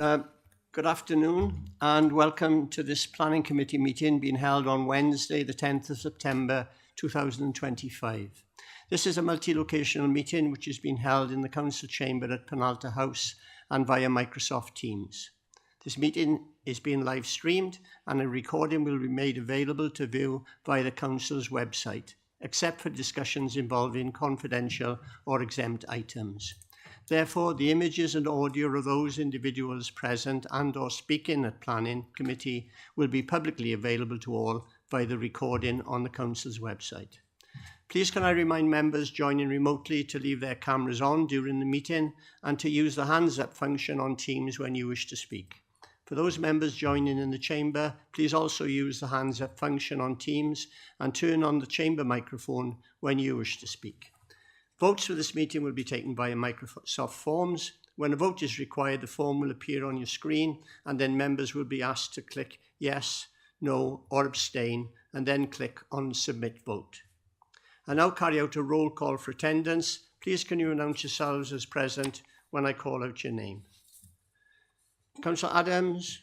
Good afternoon and welcome to this Planning Committee meeting being held on Wednesday, the 10th of September 2025. This is a multi-locational meeting which is being held in the Council Chamber at Penalta House and via Microsoft Teams. This meeting is being live streamed and a recording will be made available to view via the Council's website, except for discussions involving confidential or exempt items. Therefore, the images and audio of those individuals present and or speaking at Planning Committee will be publicly available to all via the recording on the Council's website. Please can I remind members joining remotely to leave their cameras on during the meeting and to use the hands up function on Teams when you wish to speak. For those members joining in the chamber, please also use the hands up function on Teams and turn on the chamber microphone when you wish to speak. Votes for this meeting will be taken via Microsoft Forms. When a vote is required, the form will appear on your screen and then members will be asked to click yes, no or abstain and then click on Submit Vote. I now carry out a roll call for attendance. Please can you announce yourselves as present when I call out your name. Councillor Adams.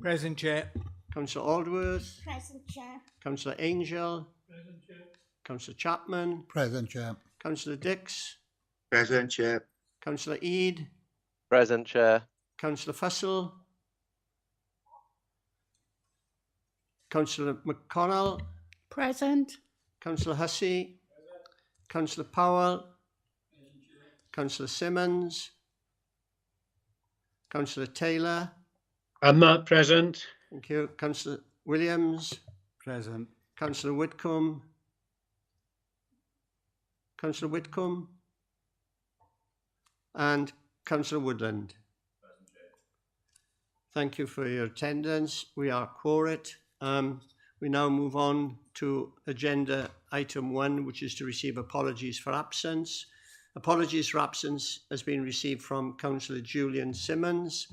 Present, Chair. Councillor Aldworth. Present, Chair. Councillor Angel. Present, Chair. Councillor Chapman. Present, Chair. Councillor Dix. Present, Chair. Councillor Eade. Present, Chair. Councillor Fussell. Councillor McConnell. Present. Councillor Hussey. Councillor Powell. Councillor Simmons. Councillor Taylor. I'm not present. Thank you. Councillor Williams. Present. Councillor Whitcomb. Councillor Whitcomb. And Councillor Woodland. Thank you for your attendance. We are quorate. We now move on to agenda item 1, which is to receive apologies for absence. Apologies for absence has been received from Councillor Julian Simmons.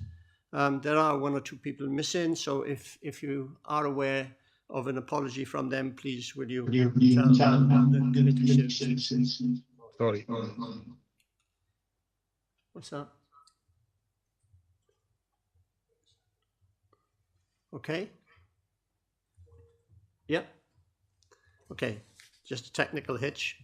There are 1 or 2 people missing, so if you are aware of an apology from them, please will you tell the committee services. Sorry. What's that? Okay. Yep. Okay, just a technical hitch.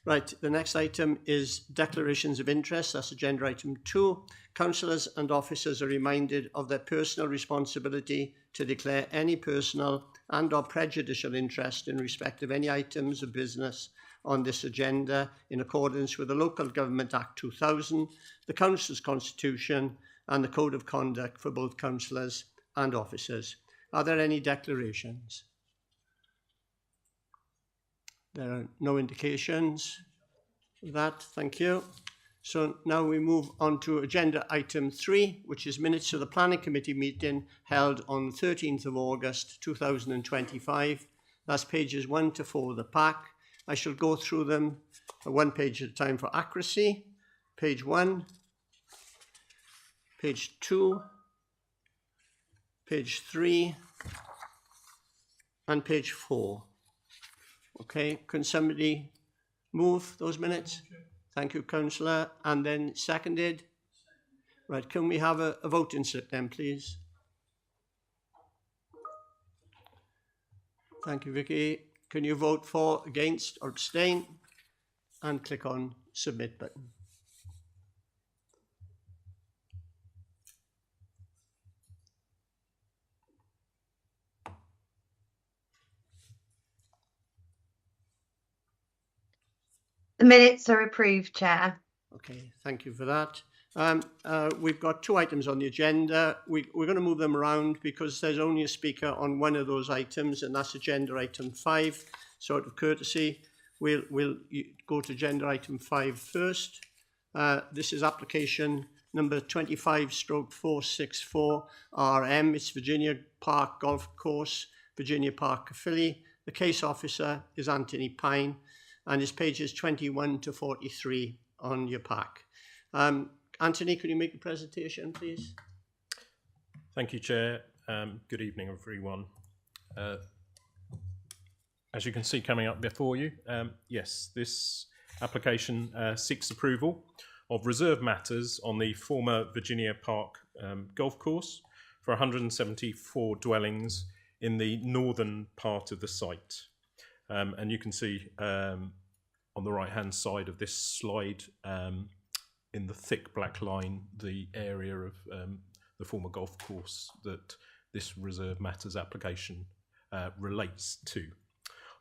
Right, the next item is declarations of interest. That's agenda item 2. Councillors and officers are reminded of their personal responsibility to declare any personal and or prejudicial interest in respect of any items of business on this agenda in accordance with the Local Government Act 2000, the Council's Constitution and the Code of Conduct for both councillors and officers. Are there any declarations? There are no indications of that. Thank you. So now we move on to agenda item 3, which is minutes of the Planning Committee meeting held on the 13th of August 2025. That's pages 1 to 4 of the pack. I shall go through them 1 page at a time for accuracy. Page 1, page 2, page 3, and page 4. Okay, can somebody move those minutes? Thank you, Councillor. And then seconded? Right, can we have a voting slip then, please? Thank you, Vicky. Can you vote for, against, or abstain? And click on Submit button. The minutes are approved, Chair. Okay, thank you for that. We've got 2 items on the agenda. We're going to move them around because there's only a speaker on 1 of those items, and that's agenda item 5. So out of courtesy, we'll go to agenda item 5 first. This is application number 25/464 RM. It's Virginia Park Golf Course, Virginia Park, Caerphilly. The case officer is Anthony Pine, and it's pages 21 to 43 on your pack. Anthony, can you make the presentation, please? Thank you, Chair. Good evening, everyone. As you can see coming up before you, yes, this application seeks approval of reserve matters on the former Virginia Park golf course for 174 dwellings in the northern part of the site. And you can see on the right-hand side of this slide, in the thick black line, the area of the former golf course that this reserve matters application relates to.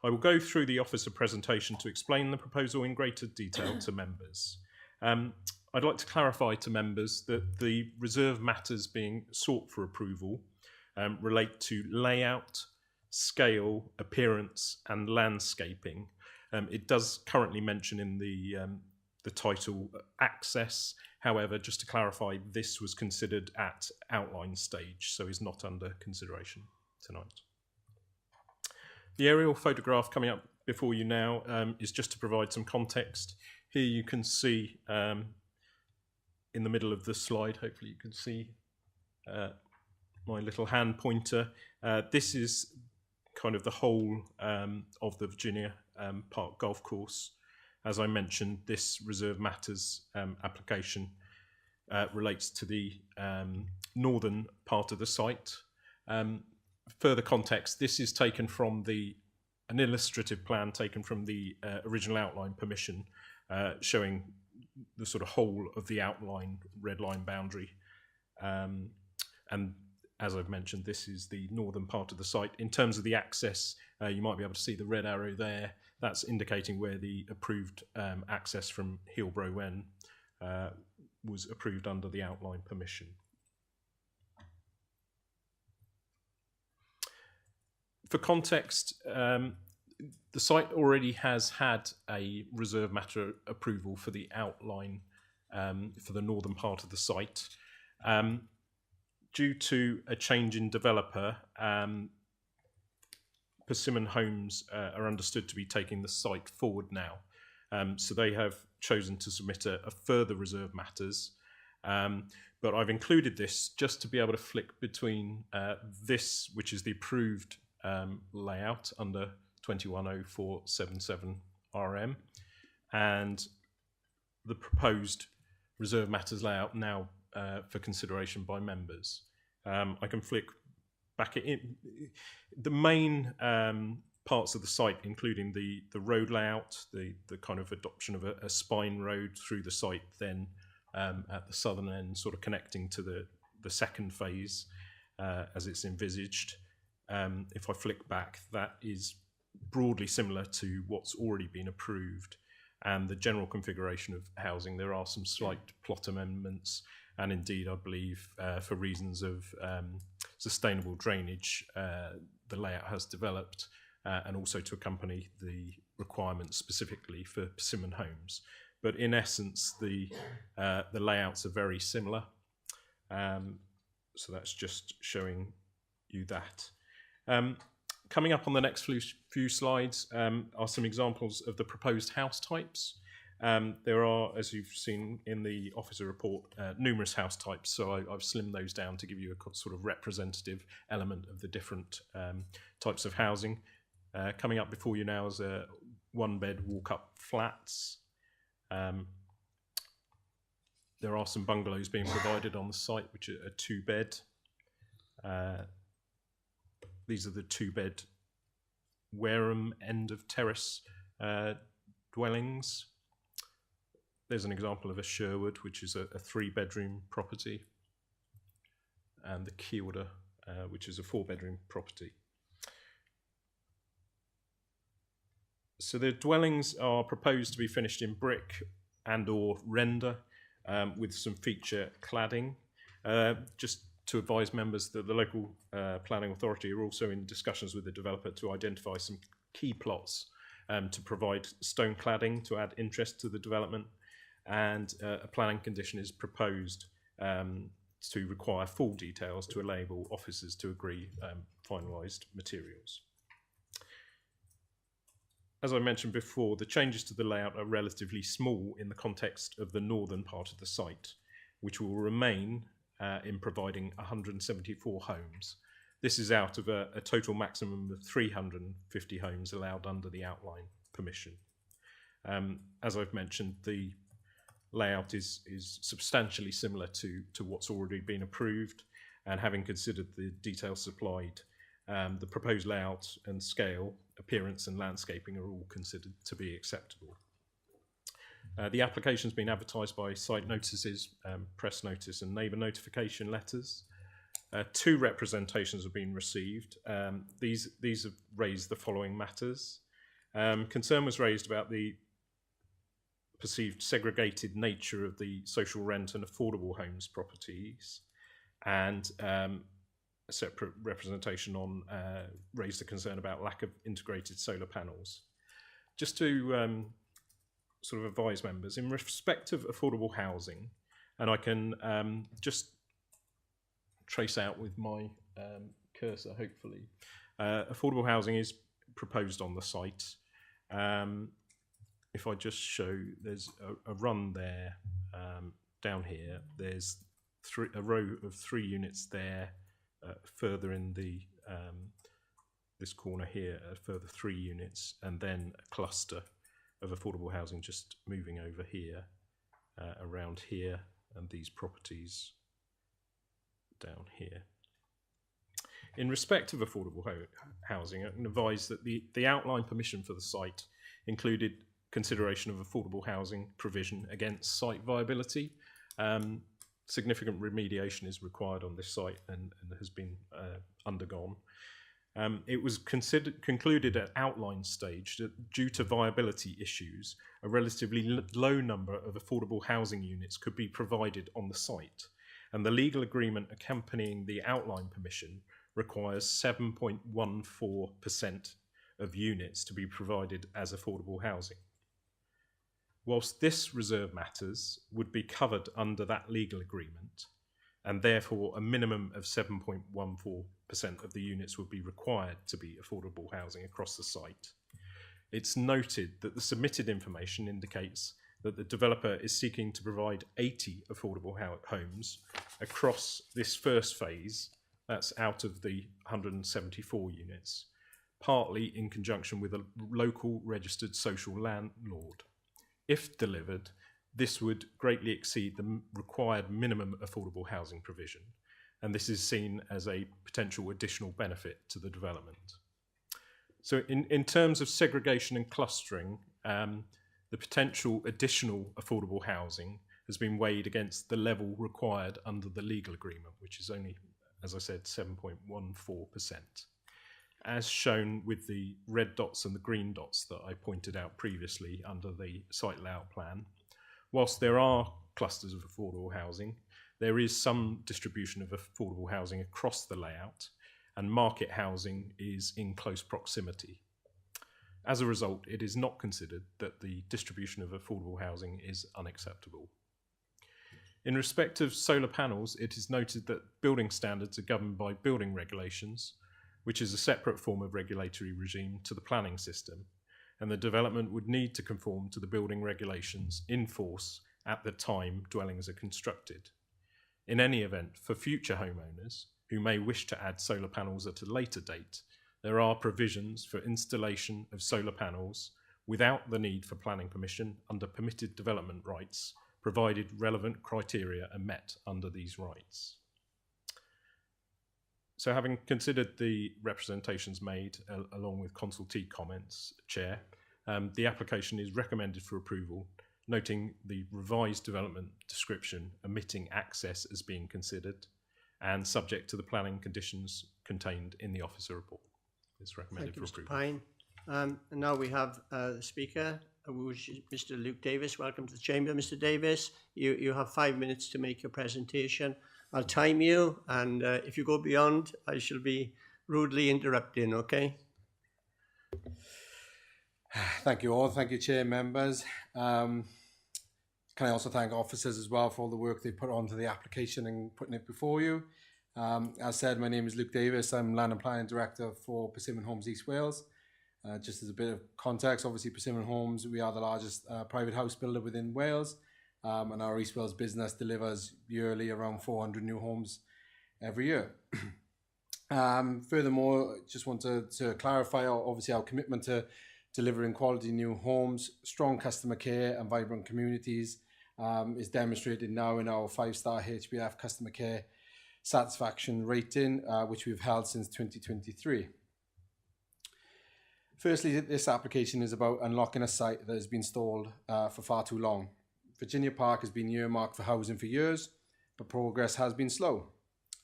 I will go through the officer presentation to explain the proposal in greater detail to members. I'd like to clarify to members that the reserve matters being sought for approval relate to layout, scale, appearance and landscaping. It does currently mention in the title access. However, just to clarify, this was considered at outline stage, so is not under consideration tonight. The aerial photograph coming up before you now is just to provide some context. Here you can see in the middle of the slide, hopefully you can see my little hand pointer. This is kind of the whole of the Virginia Park golf course. As I mentioned, this reserve matters application relates to the northern part of the site. Further context, this is taken from an illustrative plan taken from the original outline permission, showing the sort of whole of the outline red line boundary. And as I've mentioned, this is the northern part of the site. In terms of the access, you might be able to see the red arrow there. That's indicating where the approved access from Hillbrow Wen was approved under the outline permission. For context, the site already has had a reserve matter approval for the outline for the northern part of the site. Due to a change in developer, Persimmon Homes are understood to be taking the site forward now. So they have chosen to submit a further reserve matters. But I've included this just to be able to flick between this, which is the approved layout under 210477 RM, and the proposed reserve matters layout now for consideration by members. I can flick back in. The main parts of the site, including the road layout, the kind of adoption of a spine road through the site, then at the southern end, sort of connecting to the second phase as it's envisaged. If I flick back, that is broadly similar to what's already been approved, and the general configuration of housing. There are some slight plot amendments, and indeed, I believe, for reasons of sustainable drainage, the layout has developed, and also to accompany the requirements specifically for Persimmon Homes. But in essence, the layouts are very similar. So that's just showing you that. Coming up on the next few slides are some examples of the proposed house types. There are, as you've seen in the officer report, numerous house types, so I've slimmed those down to give you a sort of representative element of the different types of housing. Coming up before you now is a one-bed walk-up flats. There are some bungalows being provided on the site, which are a two-bed. These are the two-bed Wareham end of terrace dwellings. There's an example of a Sherwood, which is a three-bedroom property, and the Kielder, which is a four-bedroom property. So the dwellings are proposed to be finished in brick and or render with some feature cladding. Just to advise members that the local planning authority are also in discussions with the developer to identify some key plots to provide stone cladding to add interest to the development, and a planning condition is proposed to require full details to enable officers to agree finalised materials. As I mentioned before, the changes to the layout are relatively small in the context of the northern part of the site, which will remain in providing 174 homes. This is out of a total maximum of 350 homes allowed under the outline permission. As I've mentioned, the layout is substantially similar to what's already been approved, and having considered the details supplied, the proposed layout and scale, appearance and landscaping are all considered to be acceptable. The application has been advertised by site notices, press notice and neighbour notification letters. 2 representations have been received. These have raised the following matters. Concern was raised about the perceived segregated nature of the social rent and affordable homes properties, and a separate representation on raised a concern about lack of integrated solar panels. Just to sort of advise members, in respect of affordable housing, and I can just trace out with my cursor, hopefully. Affordable housing is proposed on the site. If I just show, there's a run there down here. There's a row of 3 units there. Further in the this corner here, a further 3 units, and then a cluster of affordable housing just moving over here, around here, and these properties down here. In respect of affordable housing, I can advise that the outline permission for the site included consideration of affordable housing provision against site viability. Significant remediation is required on this site and has been undergone. It was concluded at outline stage that due to viability issues, a relatively low number of affordable housing units could be provided on the site, and the legal agreement accompanying the outline permission requires 7.14% of units to be provided as affordable housing. Whilst this reserve matters would be covered under that legal agreement, and therefore a minimum of 7.14% of the units would be required to be affordable housing across the site, it's noted that the submitted information indicates that the developer is seeking to provide 80 affordable homes across this first phase, that's out of the 174 units, partly in conjunction with a local registered social landlord. If delivered, this would greatly exceed the required minimum affordable housing provision, and this is seen as a potential additional benefit to the development. So in terms of segregation and clustering, the potential additional affordable housing has been weighed against the level required under the legal agreement, which is only, as I said, 7.14%. As shown with the red dots and the green dots that I pointed out previously under the site layout plan, whilst there are clusters of affordable housing, there is some distribution of affordable housing across the layout, and market housing is in close proximity. As a result, it is not considered that the distribution of affordable housing is unacceptable. In respect of solar panels, it is noted that building standards are governed by building regulations, which is a separate form of regulatory regime to the planning system, and the development would need to conform to the building regulations in force at the time dwellings are constructed. In any event, for future homeowners who may wish to add solar panels at a later date, there are provisions for installation of solar panels without the need for planning permission under permitted development rights, provided relevant criteria are met under these rights. So having considered the representations made along with consultee comments, Chair, the application is recommended for approval, noting the revised development description omitting access as being considered and subject to the planning conditions contained in the officer report. It's recommended for approval. Thank you, Mr. Pine. And now we have the speaker, which is Mr. Luke Davis. Welcome to the chamber, Mr. Davis. You have 5 minutes to make your presentation. I'll time you, and if you go beyond, I shall be rudely interrupting, okay? Thank you all. Thank you, Chair, members. Can I also thank officers as well for all the work they put onto the application and putting it before you. As said, my name is Luke Davis. I'm Land and Planning Director for Persimmon Homes East Wales. Just as a bit of context, obviously Persimmon Homes, we are the largest private house builder within Wales, and our East Wales business delivers yearly around 400 new homes every year. Furthermore, just want to clarify obviously our commitment to delivering quality new homes, strong customer care and vibrant communities, is demonstrated now in our 5-star HBF customer care satisfaction rating, which we've held since 2023. Firstly, this application is about unlocking a site that has been stalled for far too long. Virginia Park has been earmarked for housing for years, but progress has been slow.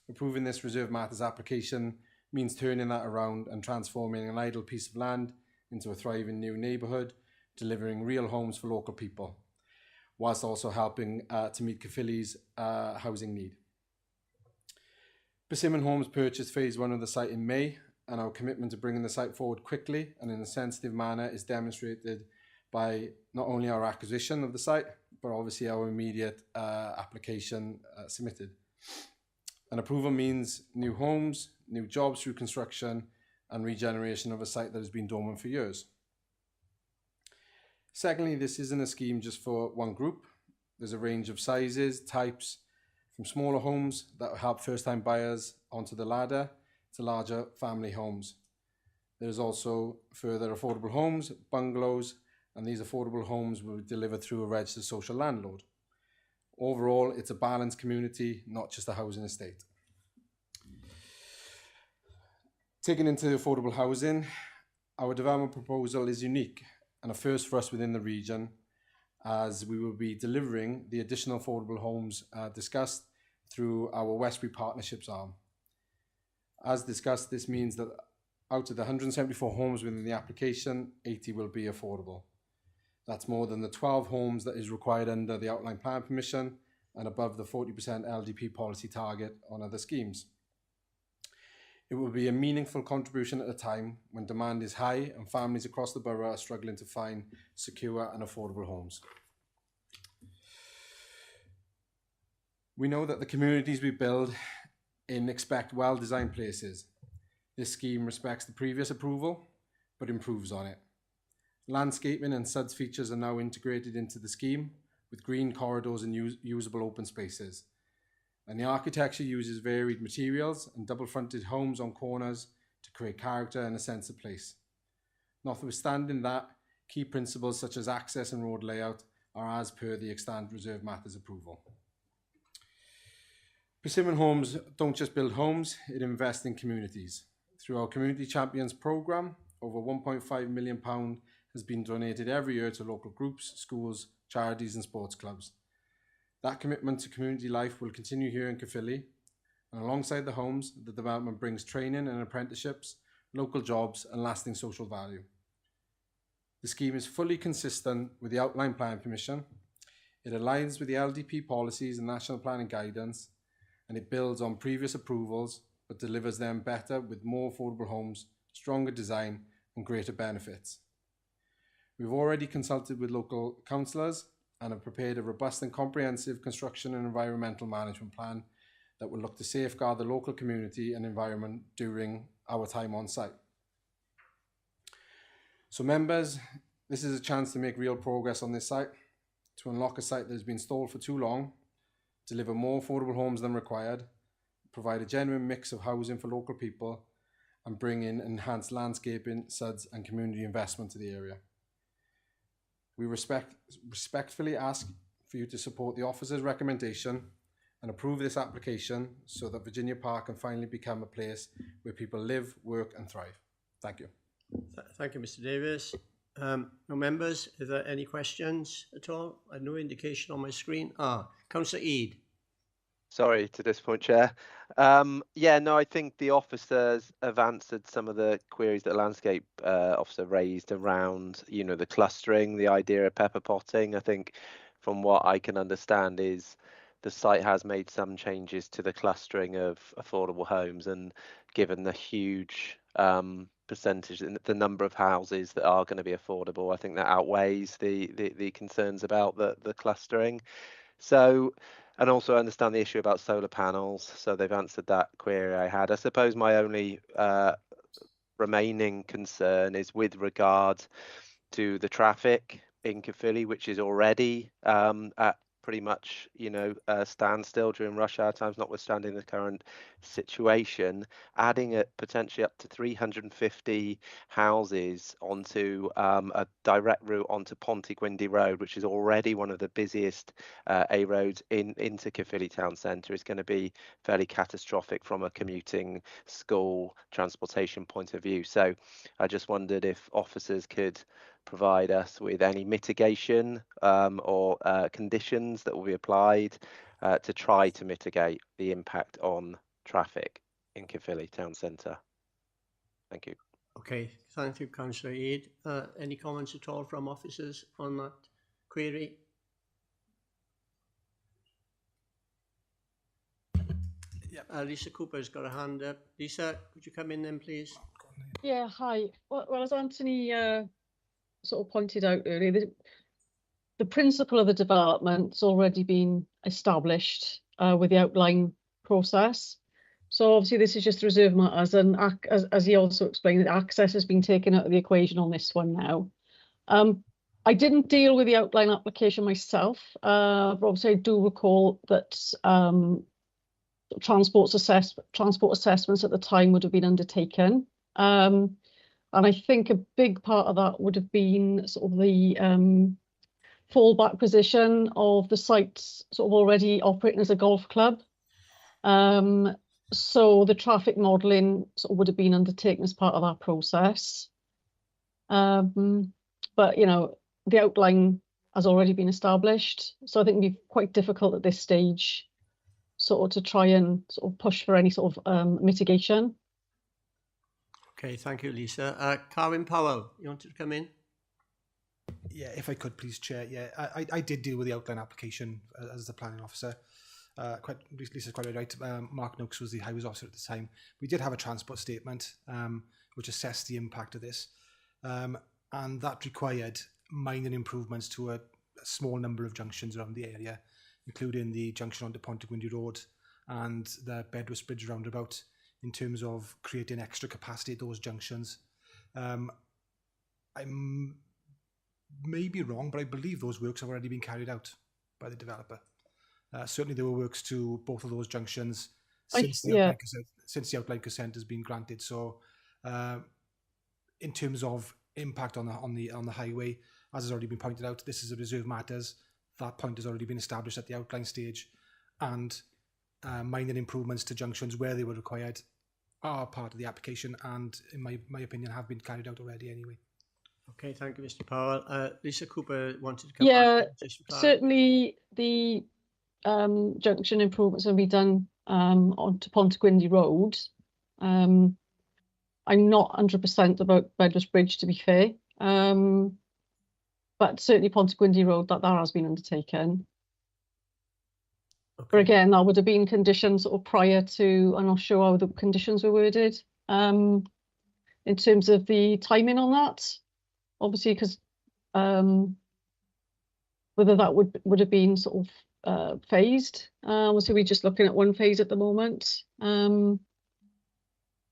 Approving this Reserve Matters application means turning that around and transforming an idle piece of land into a thriving new neighbourhood, delivering real homes for local people, whilst also helping to meet Caerphilly's housing need. Persimmon Homes purchased phase 1 of the site in May, and our commitment to bringing the site forward quickly and in a sensitive manner is demonstrated by not only our acquisition of the site, but obviously our immediate application submitted. An approval means new homes, new jobs through construction, and regeneration of a site that has been dormant for years. Secondly, this isn't a scheme just for one group. There's a range of sizes, types, from smaller homes that will help first-time buyers onto the ladder to larger family homes. There's also further affordable homes, bungalows, and these affordable homes will be delivered through a registered social landlord. Overall, it's a balanced community, not just a housing estate. Taking into affordable housing, our development proposal is unique and a first for us within the region, as we will be delivering the additional affordable homes discussed through our Westbury Partnerships arm. As discussed, this means that out of the 174 homes within the application, 80 will be affordable. That's more than the 12 homes that is required under the outline plan permission and above the 40% LDP policy target on other schemes. It will be a meaningful contribution at a time when demand is high and families across the borough are struggling to find secure and affordable homes. We know that the communities we build in expect well-designed places. This scheme respects the previous approval, but improves on it. Landscaping and SUDS features are now integrated into the scheme with green corridors and usable open spaces. And the architecture uses varied materials and double-fronted homes on corners to create character and a sense of place. Notwithstanding that, key principles such as access and road layout are as per the extant Reserve Matters approval. Persimmon Homes don't just build homes, it invests in communities. Through our Community Champions programme, over £1.5 million has been donated every year to local groups, schools, charities and sports clubs. That commitment to community life will continue here in Caerphilly, and alongside the homes, the development brings training and apprenticeships, local jobs and lasting social value. The scheme is fully consistent with the outline plan permission. It aligns with the LDP policies and national planning guidance, and it builds on previous approvals but delivers them better with more affordable homes, stronger design and greater benefits. We've already consulted with local councillors and have prepared a robust and comprehensive construction and environmental management plan that will look to safeguard the local community and environment during our time on site. So members, this is a chance to make real progress on this site, to unlock a site that has been stalled for too long, deliver more affordable homes than required, provide a genuine mix of housing for local people, and bring in enhanced landscaping, SUDS and community investment to the area. We respectfully ask for you to support the officer's recommendation and approve this application so that Virginia Park can finally become a place where people live, work and thrive. Thank you. Thank you, Mr Davis. No members, are there any questions at all? I have no indication on my screen. Councillor Eade. Sorry to disappoint, Chair. I think the officers have answered some of the queries that the landscape officer raised around, the clustering, the idea of pepper potting. I think from what I can understand is the site has made some changes to the clustering of affordable homes, and given the huge percentage, the number of houses that are going to be affordable, I think that outweighs the concerns about the clustering. So, and also understand the issue about solar panels. So they've answered that query I had. I suppose my only remaining concern is with regard to the traffic in Caerphilly, which is already at pretty much, stand still during rush hour times, notwithstanding the current situation. Adding it potentially up to 350 houses onto a direct route onto Pontygwyndy Road, which is already one of the busiest A roads into Caerphilly town centre, is going to be fairly catastrophic from a commuting school transportation point of view. So I just wondered if officers could provide us with any mitigation or conditions that will be applied to try to mitigate the impact on traffic in Caerphilly town centre. Thank you. Okay, thank you, Councillor Aid. Any comments at all from officers on that query? Lisa Cooper's got a hand up. Lisa, could you come in then, please? Yeah, hi. Well, as Anthony sort of pointed out earlier, the principle of the development's already been established with the outline process. So obviously this is just reserve matters, and as he also explained, access has been taken out of the equation on this one now. I didn't deal with the outline application myself, but obviously I do recall that transport assessments at the time would have been undertaken. And I think a big part of that would have been sort of the fallback position of the site sort of already operating as a golf club. So the traffic modelling sort of would have been undertaken as part of that process. But, the outline has already been established. So I think it'd be quite difficult at this stage sort of to try and sort of push for any sort of mitigation. Okay, thank you, Lisa. Carwyn Powell, you wanted to come in? Yeah, if I could, please, Chair. Yeah, I did deal with the outline application as the planning officer. Lisa's quite right. Mark Noakes was the highways officer at the time. We did have a transport statement which assessed the impact of this, and that required minor improvements to a small number of junctions around the area, including the junction onto Pontygwyndy Road and the Bedwas Bridge roundabout, in terms of creating extra capacity at those junctions. I may be wrong, but I believe those works have already been carried out by the developer. Certainly there were works to both of those junctions since the outline consent has been granted. So in terms of impact on the highway, as has already been pointed out, this is a reserve matters. That point has already been established at the outline stage, and minor improvements to junctions where they were required are part of the application, and in my opinion have been carried out already anyway. Okay, thank you, Mr. Powell. Lisa Cooper wanted to come back. Yeah, certainly the junction improvements will be done onto Pontygwyndy Road. I'm not 100% about Bedwas Bridge, to be fair, but certainly Pontygwyndy Road, that has been undertaken. Okay. But again, that would have been conditions sort of prior to, I'm not sure how the conditions were worded in terms of the timing on that, obviously, because whether that would have been sort of phased. So we're just looking at one phase at the moment. But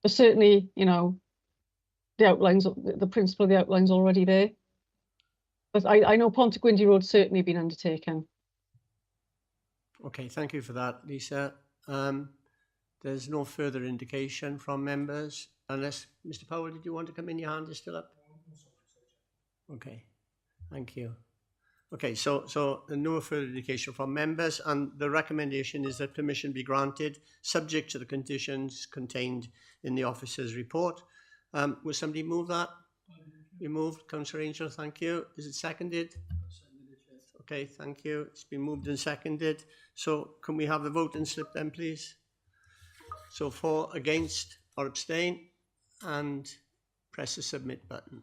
certainly, the outlines, the principle of the outlines already there. But I know Pontygwyndy Road's certainly been undertaken. Okay, thank you for that, Lisa. There's no further indication from members, unless, Mr. Powell, did you want to come in? Your hand is still up. Okay, thank you. Okay, so no further indication from members, and the recommendation is that permission be granted, subject to the conditions contained in the officer's report. Will somebody move that? You moved, Councillor Angel, thank you. Is it seconded? Okay, thank you. It's been moved and seconded. So can we have the voting slip then, please? So for, against, or abstain, and press the submit button.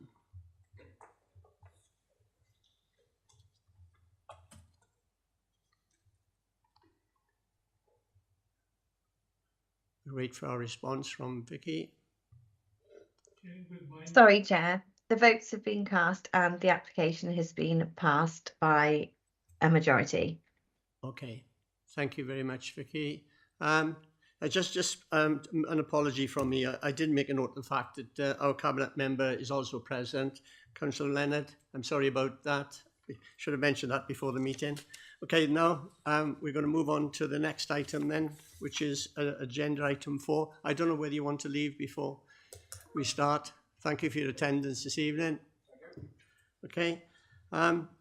We'll wait for our response from Vicky. Sorry, Chair. The votes have been cast and the application has been passed by a majority. Okay, thank you very much, Vicky. Just an apology from me. I did make a note of the fact that our cabinet member is also present, Councillor Leonard. I'm sorry about that. Should have mentioned that before the meeting. Okay, now we're going to move on to the next item then, which is agenda item 4. I don't know whether you want to leave before we start. Thank you for your attendance this evening. Okay.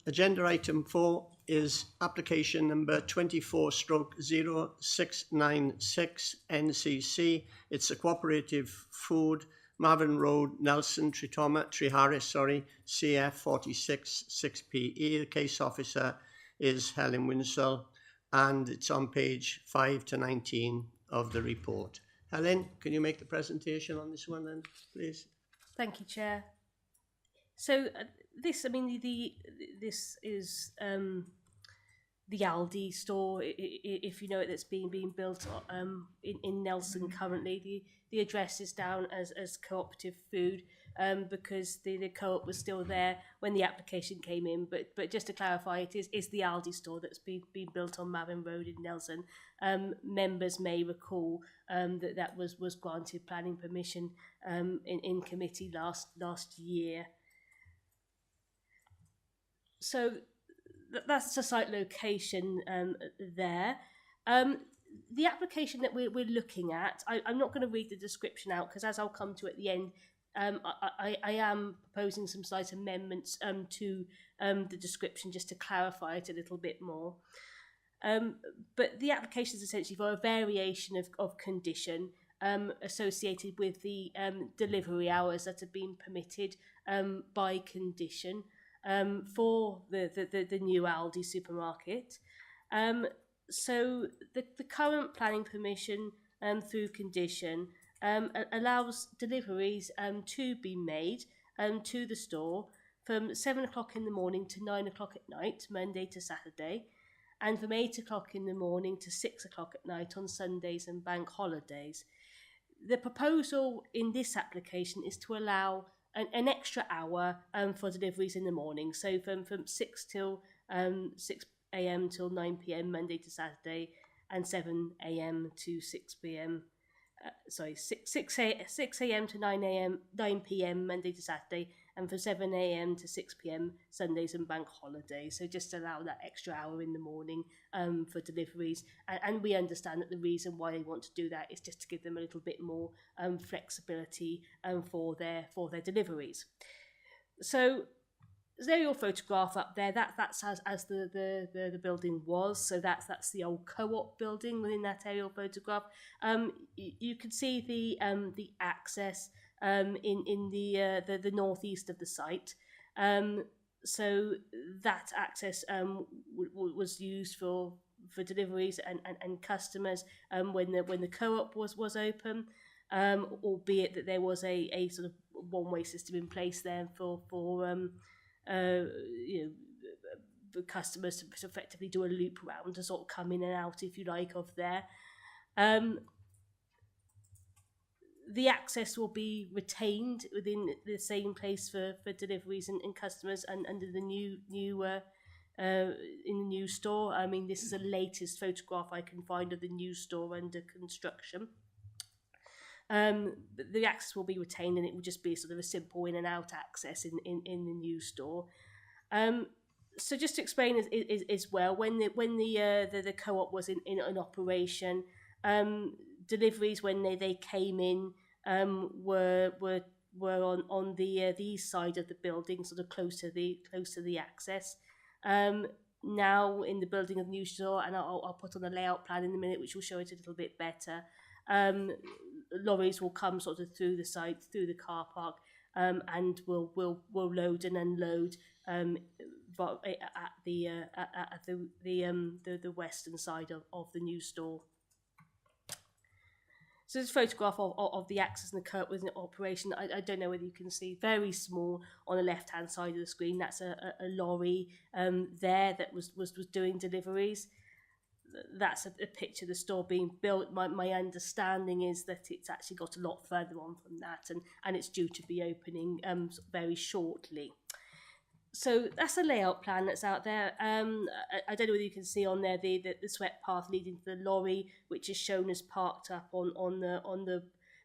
Agenda item 4 is application number 24/0696 NCC. It's a cooperative food, Marvin Road, Nelson, Treharris, CF 46 6PE. The case officer is Helen Winsell, and it's on page 5 to 19 of the report. Helen, can you make the presentation on this one then, please? Thank you, Chair. So this is the Aldi store, if you know it, that's being built in Nelson currently. The address is down as cooperative food because the co-op was still there when the application came in. But just to clarify, it is the Aldi store that's been built on Marvin Road in Nelson. Members may recall that was granted planning permission in committee last year. So that's the site location there. The application that we're looking at, I'm not going to read the description out because, as I'll come to at the end, I am proposing some slight amendments to the description just to clarify it a little bit more. But the application is essentially for a variation of condition associated with the delivery hours that have been permitted by condition for the new Aldi supermarket. So the current planning permission through condition allows deliveries to be made to the store from 7 o'clock in the morning to 9 o'clock at night, Monday to Saturday, and from 8 o'clock in the morning to 6 o'clock at night on Sundays and bank holidays. The proposal in this application is to allow an extra hour for deliveries in the morning, so from 6 a.m. till 9 p.m. Monday to Saturday, and 7 a.m. to 6 p.m. 6 a.m. to 9 p.m. Monday to Saturday, and from 7 a.m. to 6 p.m. Sundays and bank holidays. So just allow that extra hour in the morning for deliveries. And we understand that the reason why they want to do that is just to give them a little bit more flexibility for their deliveries. So there's your photograph up there. That's as the building was. So that's the old co-op building within that aerial photograph. You can see the access in the northeast of the site. So that access was used for deliveries and customers when the co-op was open. Albeit that there was a sort of one-way system in place there for the customers to effectively do a loop round to sort of come in and out, if you like, of there. The access will be retained within the same place for deliveries and customers and under the new in the new store. I mean, this is the latest photograph I can find of the new store under construction. The access will be retained, and it will just be sort of a simple in and out access in the new store. So just to explain as well, when the co-op was in operation, deliveries when they came in were on the east side of the building, sort of close to the access. Now in the building of the new store, and I'll put on a layout plan in a minute, which will show it a little bit better. Lorries will come sort of through the site, through the car park, and will load and unload at the western side of the new store. So this photograph of the access and the co-op was in operation. I don't know whether you can see, very small on the left-hand side of the screen. That's a lorry there that was doing deliveries. That's a picture of the store being built. My understanding is that it's actually got a lot further on from that, and it's due to be opening very shortly. So that's a layout plan that's out there. I don't know whether you can see on there the swept path leading to the lorry, which is shown as parked up on the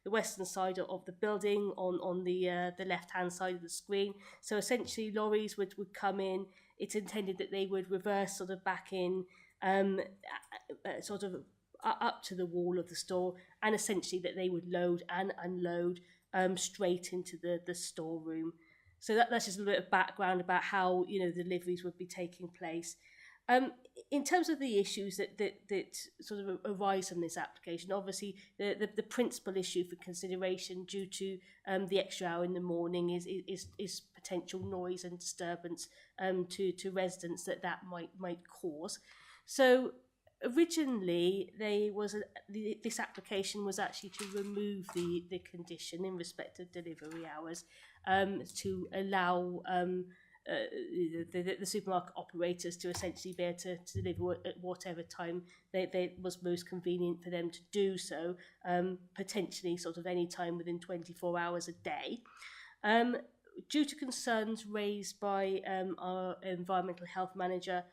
western side of the building on the left hand side of the screen. So essentially, lorries would come in. It's intended that they would reverse sort of back in, sort of up to the wall of the store, and essentially that they would load and unload straight into the storeroom. So that's just a little bit of background about how deliveries would be taking place. In terms of the issues that sort of arise from this application, obviously the principal issue for consideration due to the extra hour in the morning is potential noise and disturbance to residents that might cause. So originally this application was actually to remove the condition in respect of delivery hours to allow the supermarket operators to essentially be able to deliver at whatever time they was most convenient for them to do so, potentially sort of any time within 24 hours a day. Due to concerns raised by our environmental health manager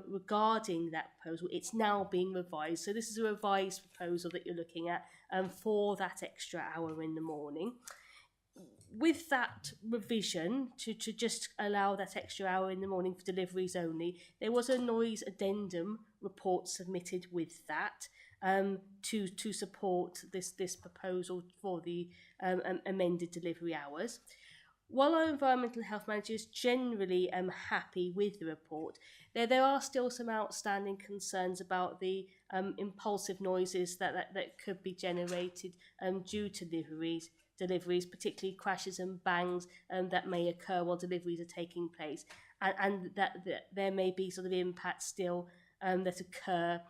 regarding that proposal, it's now being revised. So this is a revised proposal that you're looking at for that extra hour in the morning. With that revision to just allow that extra hour in the morning for deliveries only, there was a noise addendum report submitted with that to support this proposal for the amended delivery hours. While our environmental health manager is generally happy with the report, there are still some outstanding concerns about the impulsive noises that could be generated due to deliveries, particularly crashes and bangs that may occur while deliveries are taking place, and that there may be sort of impacts still that occur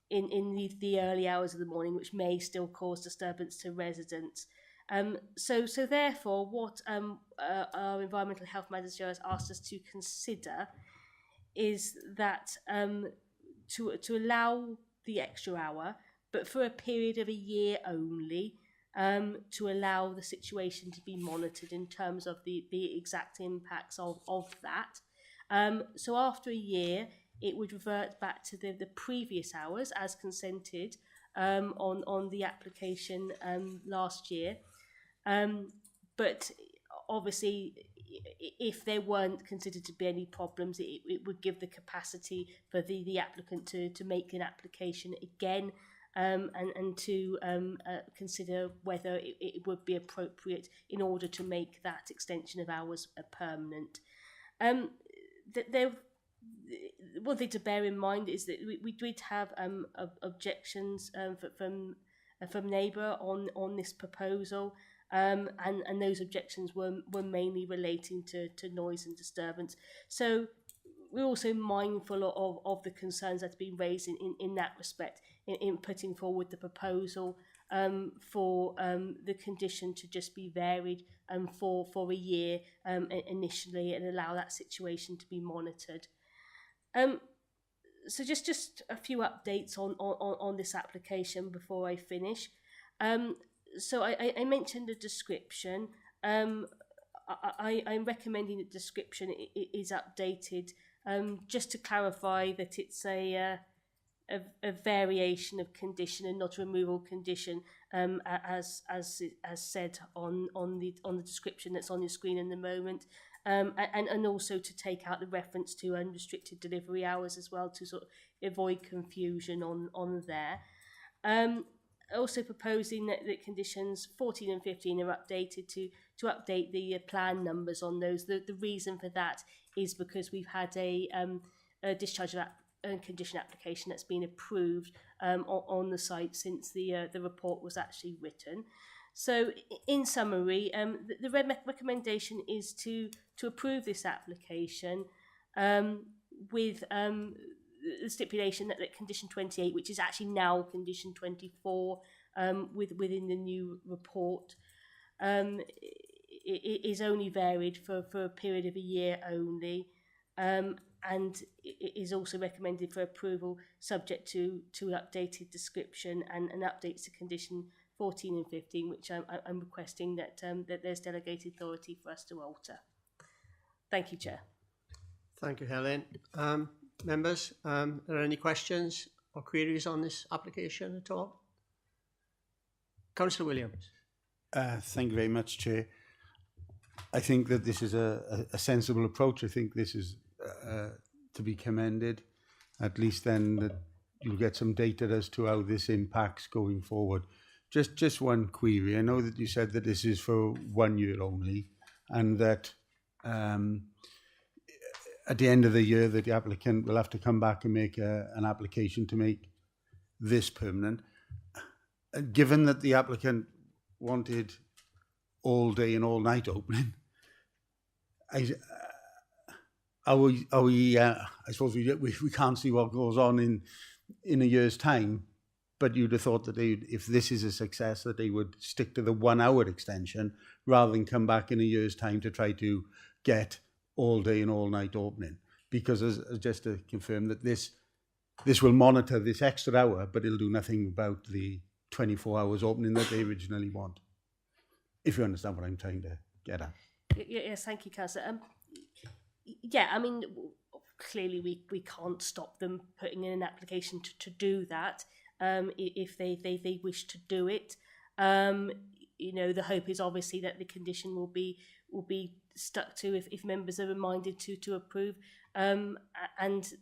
in the early hours of the morning, which may still cause disturbance to residents. So therefore, what our environmental health manager has asked us to consider is that to allow the extra hour, but for a period of a year only, to allow the situation to be monitored in terms of the exact impacts of that. So after a year, it would revert back to the previous hours as consented on the application last year. But obviously, if there weren't considered to be any problems, it would give the capacity for the applicant to make an application again, and to consider whether it would be appropriate in order to make that extension of hours permanent. One thing to bear in mind is that we did have objections from neighbour on this proposal, and those objections were mainly relating to noise and disturbance. So we're also mindful of the concerns that have been raised in that respect in putting forward the proposal for the condition to just be varied for a year initially, and allow that situation to be monitored. So just a few updates on this application before I finish. So I mentioned the description. I'm recommending the description is updated just to clarify that it's a variation of condition and not a removal condition, as said on the description that's on your screen in the moment, and also to take out the reference to unrestricted delivery hours as well, to sort of avoid confusion on there. Also proposing that conditions 14 and 15 are updated to update the plan numbers on those. The reason for that is because we've had a discharge of condition application that's been approved on the site since the report was actually written. So in summary, the recommendation is to approve this application with the stipulation that condition 28, which is actually now condition 24 within the new report, is only varied for a period of a year only, and it is also recommended for approval subject to an updated description and updates to condition 14 and 15, which I'm requesting that there's delegated authority for us to alter. Thank you, Chair. Thank you, Helen. Members, are there any questions or queries on this application at all? Councillor Williams. Thank you very much, Chair. I think that this is a sensible approach. I think this is to be commended. At least then that you'll get some data as to how this impacts going forward. Just one query. I know that you said that this is for 1 year only, and that at the end of the year that the applicant will have to come back and make an application to make this permanent. Given that the applicant wanted all day and all night opening, I suppose we can't see what goes on in a year's time, but you'd have thought that if this is a success, that they would stick to the 1 hour extension rather than come back in a year's time to try to get all day and all night opening. Because as just to confirm that this will monitor this extra hour, but it'll do nothing about the 24 hours opening that they originally want. If you understand what I'm trying to get at. Yes, thank you, Councillor. Yeah, I mean, clearly we can't stop them putting in an application to do that if they wish to do it. The hope is obviously that the condition will be stuck to if members are reminded to approve, and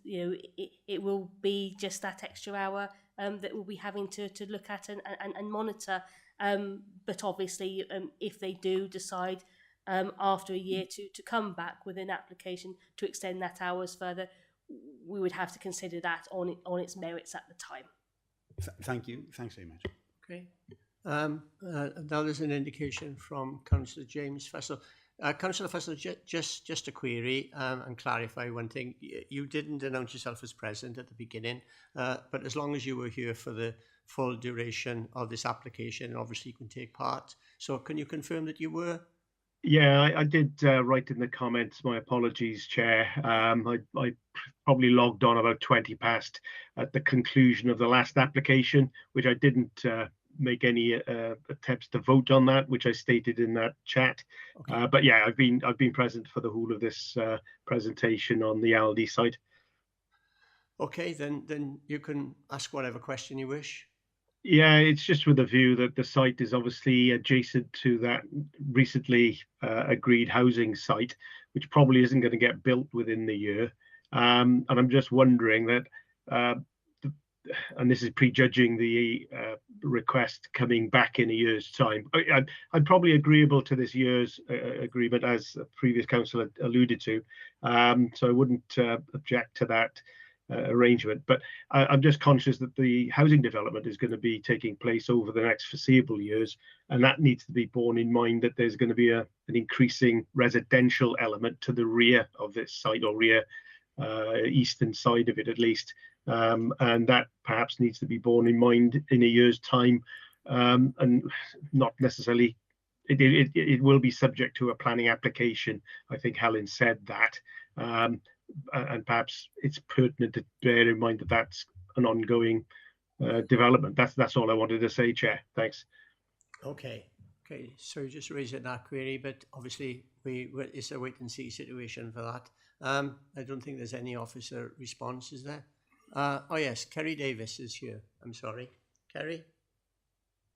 it will be just that extra hour that we'll be having to look at and monitor. But obviously, if they do decide after a year to come back with an application to extend that hours further, we would have to consider that on its merits at the time. Thank you. Thanks very much. Okay. Now there's an indication from Councillor James Fussell. Councillor Fussell, just a query and clarify one thing. You didn't announce yourself as present at the beginning, but as long as you were here for the full duration of this application, obviously you can take part. So can you confirm that you were? Yeah, I did write in the comments. My apologies, Chair. I probably logged on about 20 past at the conclusion of the last application, which I didn't make any attempts to vote on that, which I stated in that chat. Okay. But yeah, I've been present for the whole of this presentation on the Aldi side. Okay, then you can ask whatever question you wish. Yeah, it's just with the view that the site is obviously adjacent to that recently agreed housing site, which probably isn't going to get built within the year. And I'm just wondering that, and this is prejudging the request coming back in a year's time. I'm probably agreeable to this year's agreement, as the previous council had alluded to. So I wouldn't object to that arrangement, but I'm just conscious that the housing development is going to be taking place over the next foreseeable years, and that needs to be borne in mind, that there's going to be an increasing residential element to the rear of this site, or rear eastern side of it at least, and that perhaps needs to be borne in mind in a year's time, and not necessarily it will be subject to a planning application. I think Helen said that. And perhaps it's pertinent to bear in mind that that's an ongoing development. That's all I wanted to say, Chair. Thanks. Okay. So you're just raising that query, but obviously it's a wait and see situation for that. I don't think there's any officer response, is there? Oh yes, Kerry Davis is here. I'm sorry, Kerry.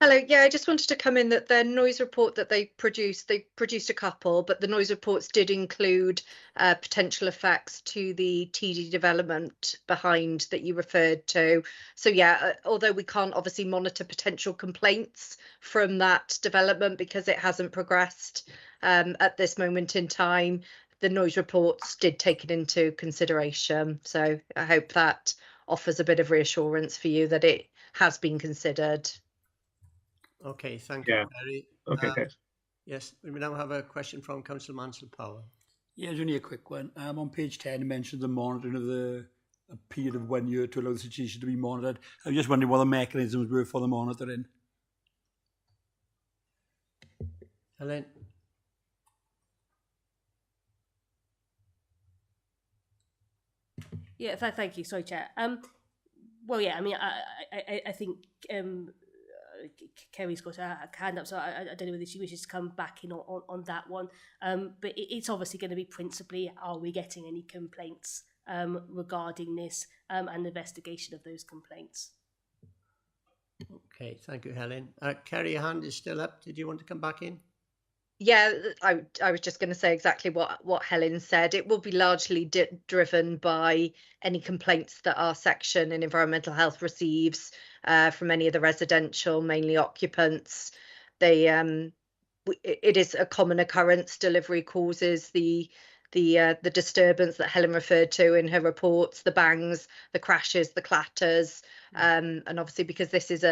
Hello, yeah, I just wanted to come in that their noise report that they produced a couple, but the noise reports did include potential effects to the TD development behind that you referred to. So yeah, although we can't obviously monitor potential complaints from that development because it hasn't progressed at this moment in time, the noise reports did take it into consideration. So I hope that offers a bit of reassurance for you that it has been considered. Okay, thank you, Kerry. Okay, thanks. Yes, we now have a question from Councillor Mansell Power. Yeah, it's only a quick one. On page 10, it mentions the monitoring of a period of 1 year to allow the situation to be monitored. I was just wondering what the mechanisms were for the monitoring. Helen? Yeah, thank you. Sorry, Chair. Well, yeah, I mean, I think Kerry's got a hand up, so I don't know whether she wishes to come back in on that one. But it's obviously going to be principally, are we getting any complaints regarding this and the investigation of those complaints? Okay, thank you, Helen. Kerry, your hand is still up. Did you want to come back in? Yeah, I was just going to say exactly what Helen said. It will be largely driven by any complaints that our section in environmental health receives from any of the residential, mainly occupants. It is a common occurrence. Delivery causes the disturbance that Helen referred to in her reports, the bangs, the crashes, the clatters, and obviously because this is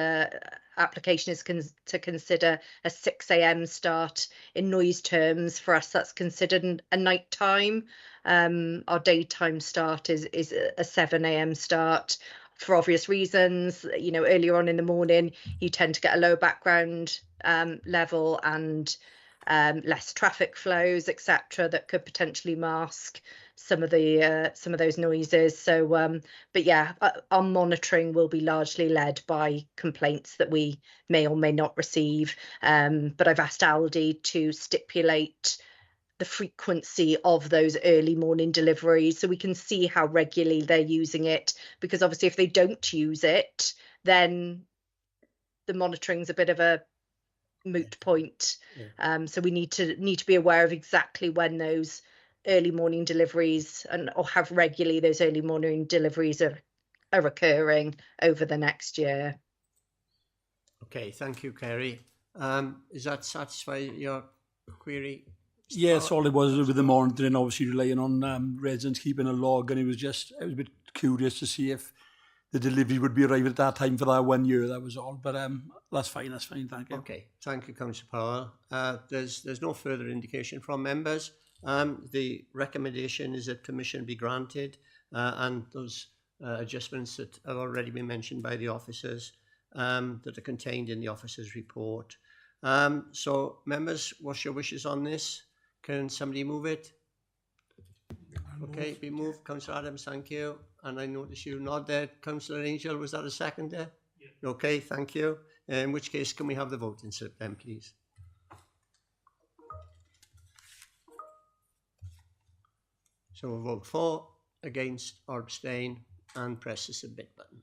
application is to consider a 6 a.m. start in noise terms. For us, that's considered a night time. Our daytime start is a 7 a.m. start. For obvious reasons, you know, earlier on in the morning, you tend to get a low background level and less traffic flows, etc., that could potentially mask some of those noises. So, but yeah, our monitoring will be largely led by complaints that we may or may not receive. But I've asked Aldi to stipulate the frequency of those early morning deliveries so we can see how regularly they're using it, because obviously if they don't use it, then the monitoring's a bit of a moot point. So we need to be aware of exactly when those early morning deliveries or how regularly those early morning deliveries are occurring over the next year. Okay, thank you, Kerry. Does that satisfy your query? Yes, all it was with the monitoring, obviously relying on residents keeping a log, and I was a bit curious to see if the delivery would be arrived at that time for that 1 year. That was all, but that's fine. Thank you. Okay, thank you, Councillor Powell. There's no further indication from members. The recommendation is that permission be granted, and those adjustments that have already been mentioned by the officers that are contained in the officers' report. So, members, what's your wishes on this? Can somebody move it? Okay, be moved. Councillor Adams, thank you. And I notice you nod there. Councillor Angel, was that a second there? Yeah. Okay, thank you. In which case, can we have the voting slip then, please? So we'll vote for, against, or abstain, and press the submit button.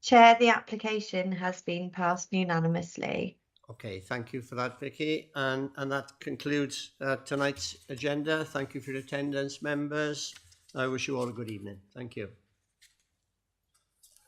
Chair, the application has been passed unanimously. Okay, thank you for that, Vicky. And that concludes tonight's agenda. Thank you for your attendance, members. I wish you all a good evening. Thank you.